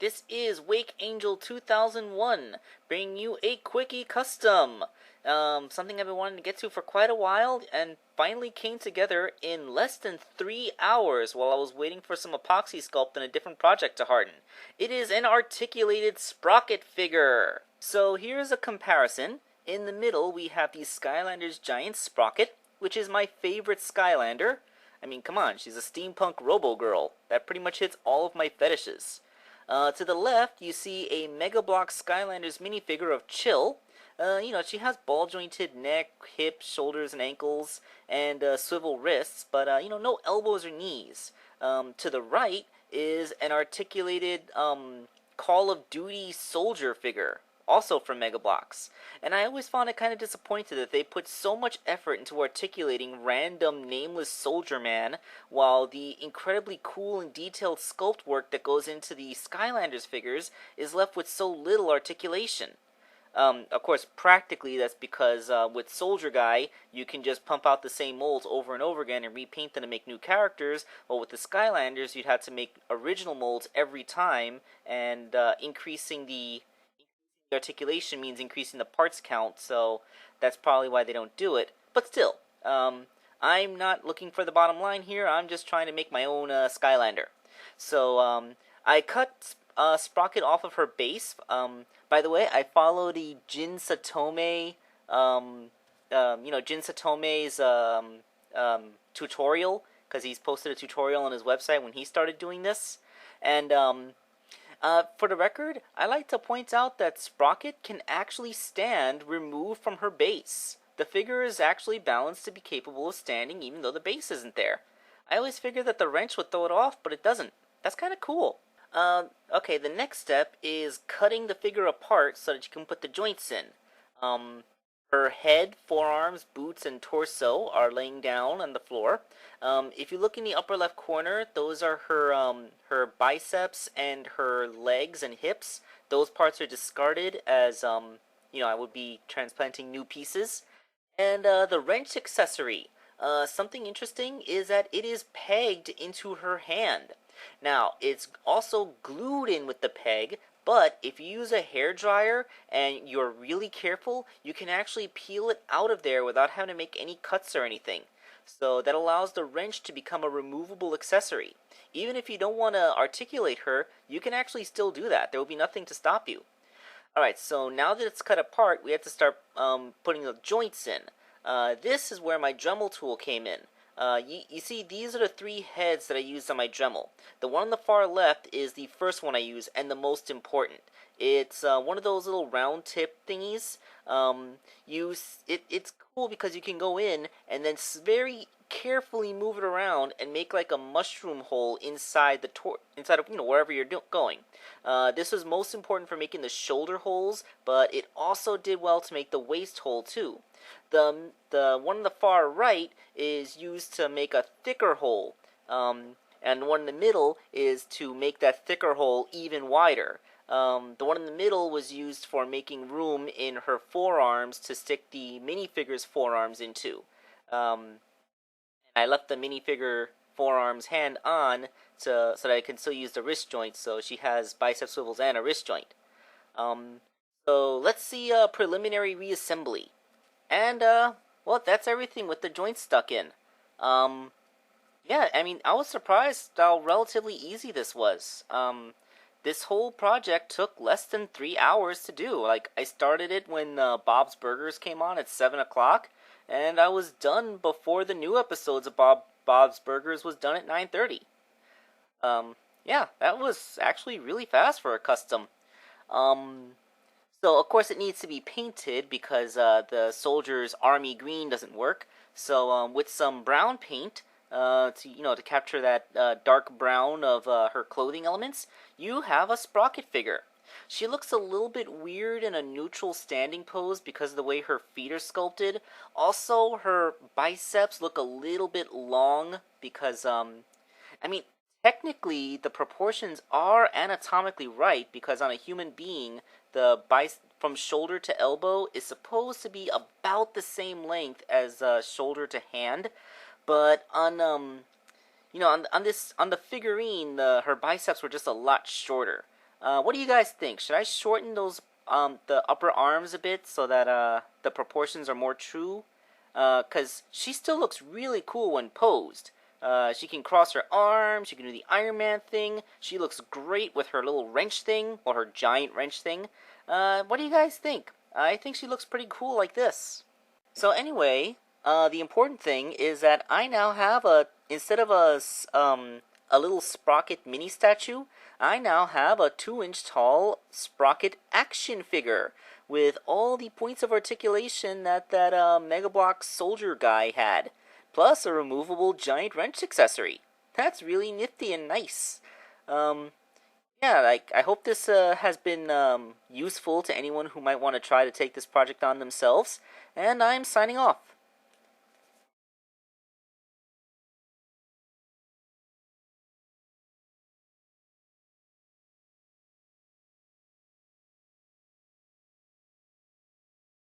This is Wake Angel 2001, bringing you a Quickie custom. Something I've been wanting to get to for quite a while, and finally came together in less than 3 hours while I was waiting for some epoxy sculpt and a different project to harden. It is an articulated Sprocket figure. So here's a comparison. In the middle, we have the Skylanders Giant Sprocket, which is my favorite Skylander. I mean, come on, she's a steampunk robo-girl. That pretty much hits all of my fetishes. To the left, you see a Mega Block Skylanders minifigure of Chill. She has ball-jointed neck, hips, shoulders, and ankles, and swivel wrists, but, no elbows or knees. To the right is an articulated Call of Duty soldier figure, also from Mega Bloks. And I always found it kind of disappointed that they put so much effort into articulating random nameless soldier man, while the incredibly cool and detailed sculpt work that goes into the Skylanders figures is left with so little articulation. Of course, practically that's because with Soldier Guy, you can just pump out the same molds over and over again and repaint them to make new characters, while with the Skylanders, you'd have to make original molds every time, and increasing the articulation means increasing the parts count, so that's probably why they don't do it. But still, I'm not looking for the bottom line here, I'm just trying to make my own Skylander. So, I cut Sprocket off of her base. By the way, I follow the Jin Satome's tutorial, because he's posted a tutorial on his website when he started doing this. And, for the record, I like to point out that Sprocket can actually stand removed from her base. The figure is actually balanced to be capable of standing even though the base isn't there. I always figured that the wrench would throw it off, but it doesn't. That's kind of cool. Okay, the next step is cutting the figure apart so that you can put the joints in. Her head, forearms, boots, and torso are laying down on the floor. If you look in the upper left corner, those are her biceps and her legs and hips. Those parts are discarded as, I would be transplanting new pieces. And the wrench accessory. Something interesting is that it is pegged into her hand. Now, it's also glued in with the peg, but if you use a hairdryer and you're really careful, you can actually peel it out of there without having to make any cuts or anything. So that allows the wrench to become a removable accessory. Even if you don't want to articulate her, you can actually still do that. There will be nothing to stop you. Alright, so now that it's cut apart, we have to start putting the joints in. This is where my Dremel tool came in. You see, these are the 3 heads that I used on my Dremel. The one on the far left is the first one I use, and the most important. It's one of those little round tip thingies. It's cool because you can go in and then very carefully move it around and make like a mushroom hole inside inside of wherever you're going. This was most important for making the shoulder holes, but it also did well to make the waist hole too. The one on the far right is used to make a thicker hole, and the one in the middle is to make that thicker hole even wider. The one in the middle was used for making room in her forearms to stick the minifigure's forearms into. I left the minifigure forearm's hand on so that I can still use the wrist joint, so she has bicep swivels and a wrist joint. So let's see a preliminary reassembly. And, well, that's everything with the joints stuck in. Yeah, I mean, I was surprised how relatively easy this was. This whole project took less than 3 hours to do. Like, I started it when Bob's Burgers came on at 7 o'clock, and I was done before the new episodes of Bob's Burgers was done at 9:30. Yeah, that was actually really fast for a custom. So, of course, it needs to be painted because the soldier's army green doesn't work. So, with some brown paint, to capture that dark brown of her clothing elements, you have a Sprocket figure. She looks a little bit weird in a neutral standing pose because of the way her feet are sculpted. Also, her biceps look a little bit long because, technically, the proportions are anatomically right because on a human being, the from shoulder to elbow is supposed to be about the same length as shoulder to hand, but on the figurine, her biceps were just a lot shorter. What do you guys think? Should I shorten those the upper arms a bit so that the proportions are more true? Cause she still looks really cool when posed. She can cross her arms. She can do the Iron Man thing. She looks great with her little wrench thing, or her giant wrench thing. What do you guys think? I think she looks pretty cool like this. So anyway, the important thing is that I now have instead of a little Sprocket mini statue, I now have a 2-inch tall Sprocket action figure with all the points of articulation that Mega Bloks soldier guy had, plus a removable giant wrench accessory. That's really nifty and nice. Um, yeah, like I hope this has been useful to anyone who might want to try to take this project on themselves. And I'm signing off.